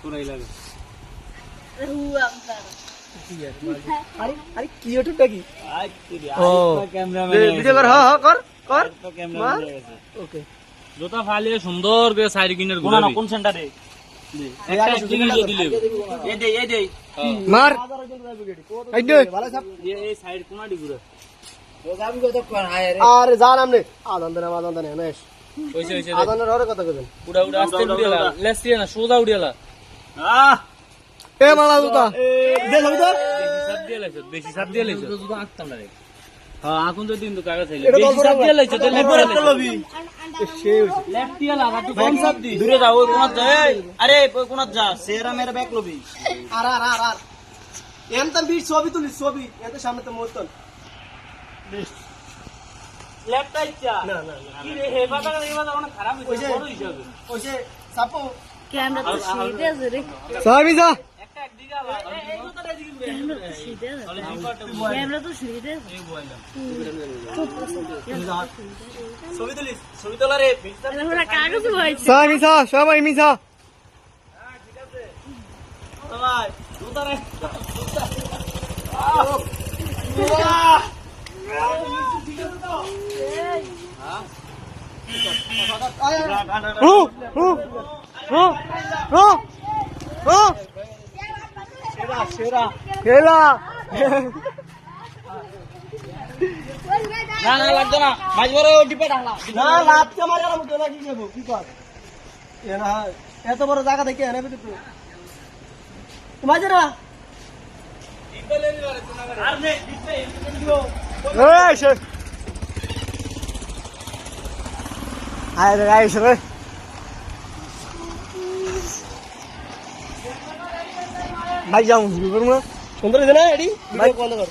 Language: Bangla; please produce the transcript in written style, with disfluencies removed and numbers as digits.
পুরাই লাগে আরে আরে কি ইউটিউবটা কি ও ক্যামেরাম্যান ভিডিও কর হ্যাঁ কর কর তো ক্যামেরাম্যান হয়ে গেছে ওকে জুতা ফালিয়ে সুন্দর করে সাইড কিনার ঘুরাবি কোন সেন্টারে একটা টিকি দিয়ে দিলে এই দে মার এই দে এই সাইড কোনাডি ঘুরে আরে জান আমনে আদান দেন নেশ হইছে আদানের হরে কথা কইবেন উড়া আস্তে উড়িয়ালা লেস দিয়ে না সোজা উড়িয়ালা আহ এ মালা জুতা দে ছবি তো বেশি সাপ দিয়ে লাইছো জুতা আঁকতাম না রে হ্যাঁ এখন তো দিন তো কাগজ চাইলে এটা বেশি সাপ দিয়ে লাইছো তো লেফট লবি সেই লেফট দিয়ে লাগা তুই কোন সাপ দি দূরে যাও ওই কোণাত যা আরে ওই কোণাত যা সেরা মেরে ব্যাক লবি আর এম তো বি ছবি তুলি ছবি এত সামনে তো মোতন লেফট আইছা না কি রে হে বাবা অনেক খারাপ হইছে বড় হিসাবে ওইসে সাপো ক্যামেরা তো সিধে আছে রে সাবি যা একটা একদিকে আলা এই জুতাটা দিকে ঘুরে ক্যামেরা তো সিধে আছে তাহলে জিপারটা ক্যামেরা তো সিধে আছে এই বইলাম ছবি তোলা রে আমরা কাগজ হইছে সা মিসা সবাই মিসা ভাই জুতা রে হু হু হু হু হু সেরা খেলা না লাগতো না মাঝ বড় ডিপে ঢালা না লাভতে মারি আর মুখে লাগি যাব কি কর এ না এত বড় জায়গা থেকে এনে বিতে তুই মাঝে না আর নে ডিপে দিও এই সে আয় রে আয় রে ভাই যাও শুরু করুন সুন্দর আছে না এডি ভাই বন্ধ কর